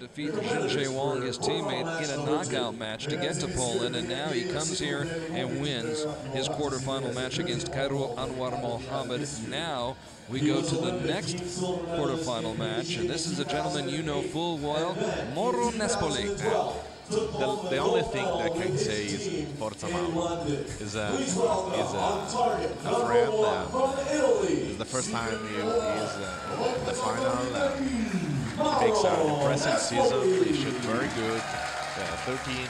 defeat Jin Jae-wong, his teammate, in a knockout match to get to Poland, and now he comes here and wins his quarterfinal match against Khairul Anwar Mohammed. Now we go to the next quarterfinal match, and this is a gentleman you know full well, Mauro Nespoli. The only thing that I can say is Forza Mauro is a friend. It's the first time he is in the final. He makes an impressive season. He shot very good. 13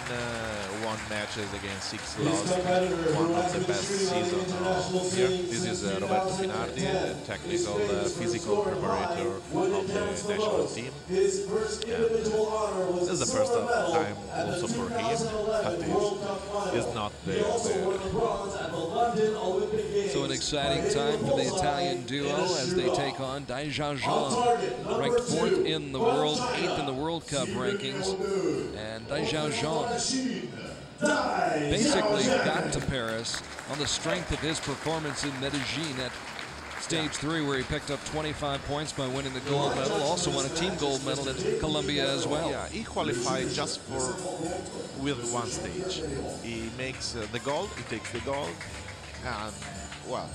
won matches against 6 lost. One of the best seasons here. This is Roberto Finardi, the technical, physical preparator of the national team. This is the first time also for him, but it's not the So an exciting time for the Italian duo as they take on Dai Xiaoxiang, ranked 4th in the world, 8th in the World Cup rankings. And Dai Xiaoxiang basically got to Paris on the strength of his performance in Medellin at stage 3, where he picked up 25 points by winning the gold medal. Also won a team gold medal at Colombia as well. Yeah, he qualified just with one stage. He makes the gold, he takes the gold, and well,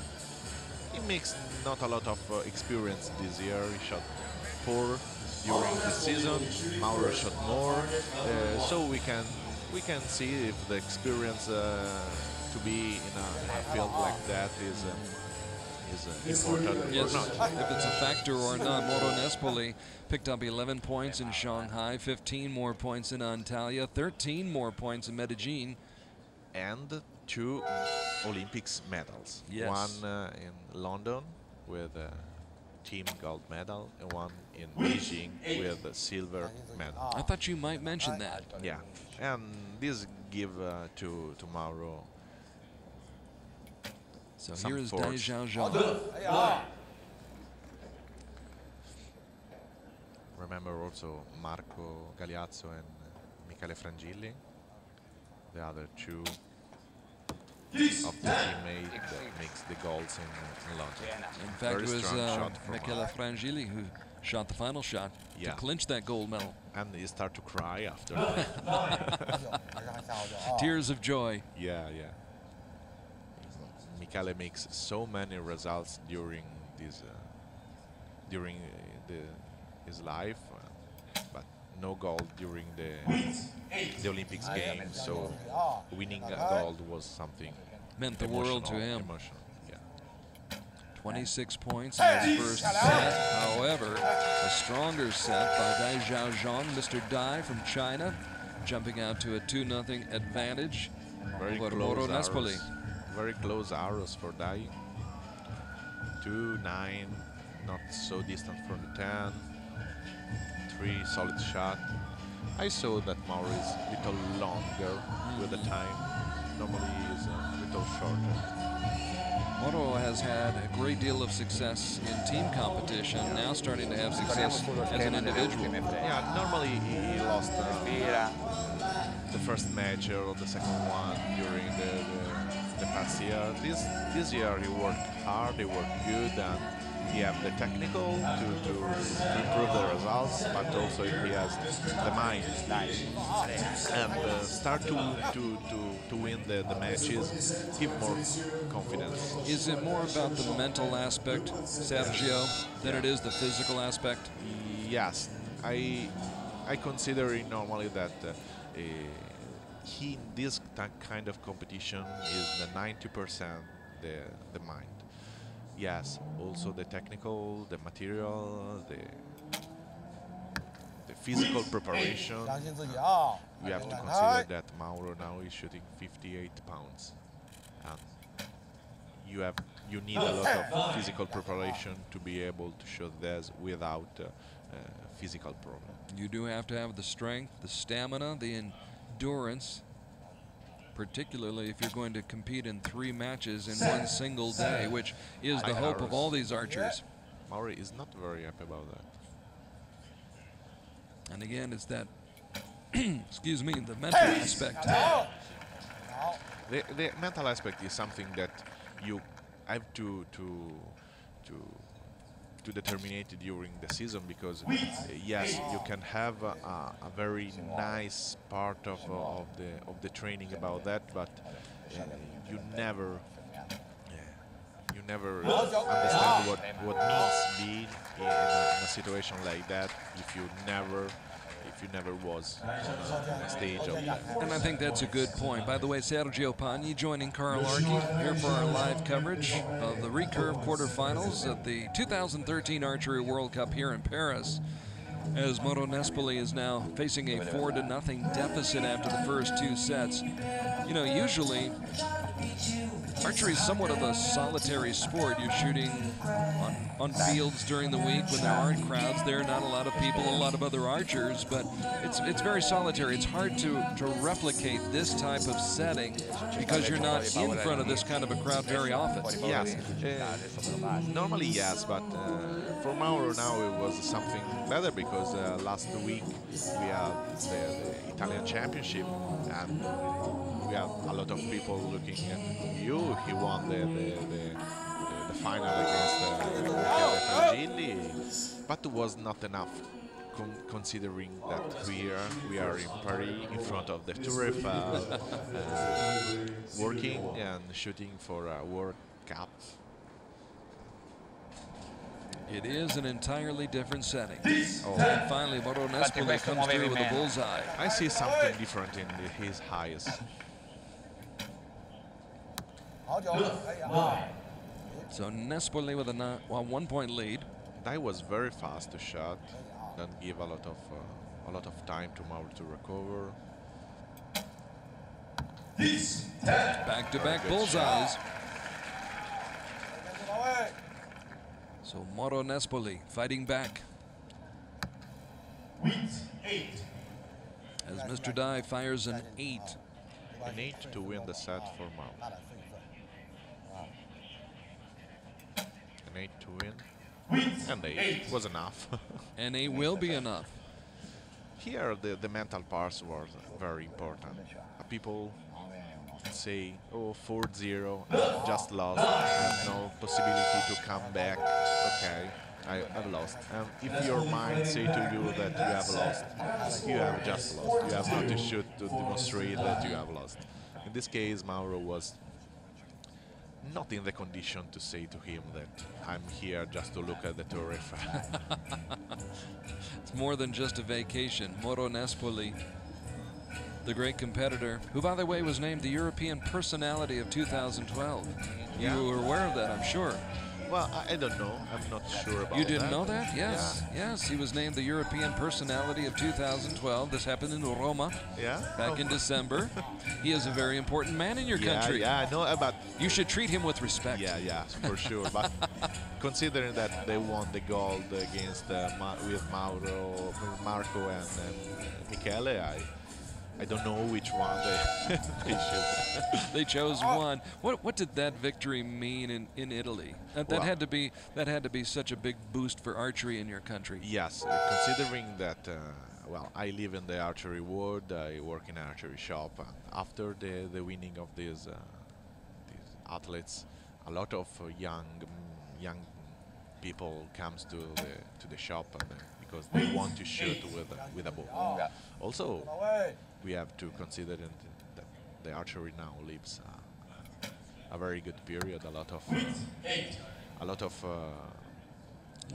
he makes not a lot of experience this year. He shot 4 during the season. Mauro shot more, so we can see if the experience to be in a field like that is important or not. If it's a factor or not. Mauro Nespoli picked up 11 points in Shanghai, 15 more points in Antalya, 13 more points in Medellin, and 2 Olympics medals. Yes. One in London with a team gold medal, and one in Beijing with a silver medal. I thought you might mention that. Yeah, and this give to Mauro. So here is Dai Xiaoxiang. Remember also Marco Galeazzo and Michele Frangilli, the other 2 of the teammate that makes the goals in London. In fact, it was Michele Frangilli who shot the final shot to clinch that gold medal. And he started to cry after. Tears of joy. Yeah. Michele makes so many results during this his life, but no gold during the Olympics games. So winning a gold was something meant the world to him. Emotional. Yeah. 26 points in his first set. However, a stronger set by Dai Xiaoxiang, Mr. Dai from China, jumping out to a 2-0 advantage over Mauro Nespoli. Very close arrows for Dai. 2-9, not so distant from the 10. 3 solid shot. I saw that Mauro is a little longer with the time. Normally he is a little shorter. Mauro has had a great deal of success in team competition, now starting to have success as an individual. Yeah, normally he lost the first match or the second one during the past year. This year he worked hard, he worked good, and he has the technical to improve the results, but also he has the mind and start to win the matches, give more confidence. Is it more about the mental aspect, Sergio, than it is the physical aspect? Yes, I consider normally that in this kind of competition is the 90% the mind. Yes, also the technical, the material, the physical preparation. We have to consider that Mauro now is shooting 58 pounds, and you need a lot of physical preparation to be able to shoot this without physical problem. You do have to have the strength, the stamina, the endurance, particularly if you're going to compete in 3 matches in one single day, which is the hope of all these archers. Mauro is not very happy about that. And again, it's that, excuse me, the mental aspect. The mental aspect is something that you have to to determine it during the season, because yes, you can have a very nice part of the training about that, but you never understand what means being in a situation like that if you never was on a stage of that. And I think that's a good point. By the way, Sergio Pagni joining Carl Arche here for our live coverage of the Recurve quarterfinals at the 2013 Archery World Cup here in Paris, as Mauro Nespoli is now facing a 4-0 deficit after the first 2 sets. You know, usually archery is somewhat of a solitary sport. You're shooting on fields during the week when there aren't crowds there, not a lot of people, a lot of other archers, but it's very solitary. It's hard to replicate this type of setting because you're not in front of this kind of a crowd very often. Yes, normally yes, but for Mauro now it was something better, because last week we had the Italian Championship, and we had a lot of people looking at you. He won the final against Recurve, but it was not enough, considering that we are in Paris in front of the Tour Eiffel, working and shooting for a World Cup. It is an entirely different setting. And finally, Mauro Nespoli comes through with a bullseye. I see something different in his highs. So Nespoli with a 1-point lead. Dai was very fast to shot, didn't give a lot of time to Mauro to recover. Back-to-back bullseyes. So Mauro Nespoli fighting back. As Mr. Dai fires an 8. An 8 to win the set for Mauro. An 8 to win. And the 8 was enough. And 8 will be enough. Here the mental parts was very important. People say, oh, 4-0, just lost, I have no possibility to come back. Okay, I've lost. If your mind say to you that you have lost, you have just lost. You have not to shoot to demonstrate that you have lost. In this case, Mauro was not in the condition to say to him that I'm here just to look at the Tour Eiffel. It's more than just a vacation. Mauro Nespoli, the great competitor, who, by the way, was named the European Personality of 2012. Yeah. You were aware of that, I'm sure. Well, I don't know. I'm not sure about that. You didn't know that? Yes. Yeah. Yes, he was named the European Personality of 2012. This happened in Roma back in December. He is a very important man in your country. Yeah, I know about... You should treat him with respect. Yeah, for sure. But considering that they won the gold against with Marco and Michele, I don't know which one they chose. They chose one. What did that victory mean in Italy? That had to be such a big boost for archery in your country. Yes, considering that. Well, I live in the archery world. I work in an archery shop. After the winning of these athletes, a lot of young people comes to the shop because they want to shoot with a bow. Also, we have to consider that the archery now lives a very good period. A lot of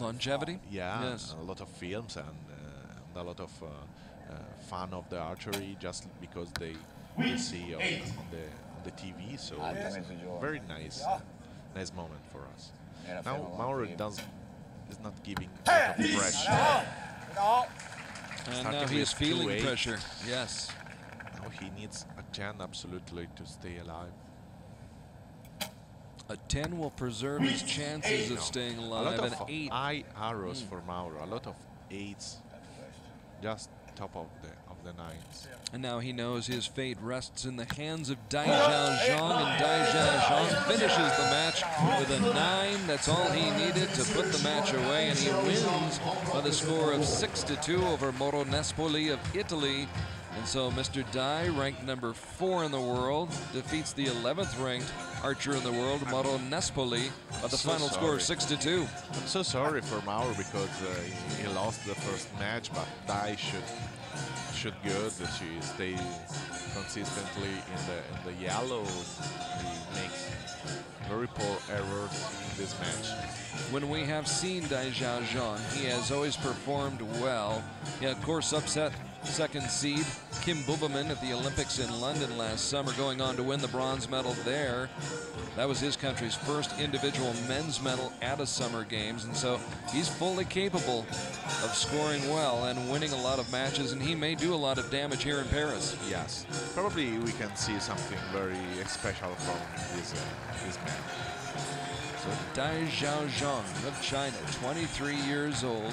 longevity. Yeah, yes. A lot of films and a lot of fan of the archery just because they see on the TV. So it's very nice moment for us. Now Mauro is not giving a lot of pressure. And now he is feeling pressure. Yes. Now he needs a 10 absolutely to stay alive. A 10 will preserve his chances of staying alive. A lot an of 8 high arrows for Mauro. A lot of 8s, just top of the 9s. And now he knows his fate rests in the hands of Dai Xiaoxiang, and Dai Xiaoxiang finishes the match with a 9. That's all he needed to put the match away, and he wins by the score of 6-2 over Mauro Nespoli of Italy And so Mr. Dai, ranked number 4 in the world, defeats the 11th ranked archer in the world, Mauro Nespoli, but the final score is 6-2. I'm so sorry for Mauro because he lost the first match, but Dai should good. She stay consistently in the yellow. He makes very poor errors in this match. When we have seen Dai Xiaoxiang, he has always performed well. He, of course, upset second seed Kim Bubeman at the Olympics in London last summer, going on to win the bronze medal there. That was his country's first individual men's medal at a Summer Games, and so he's fully capable of scoring well and winning a lot of matches, and he may do a lot of damage here in Paris. Yes, probably we can see something very special from this man. So Dai Xiaoxiang of China, 23 years old,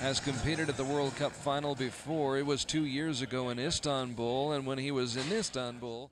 has competed at the World Cup final before. It was 2 years ago in Istanbul, and when he was in Istanbul,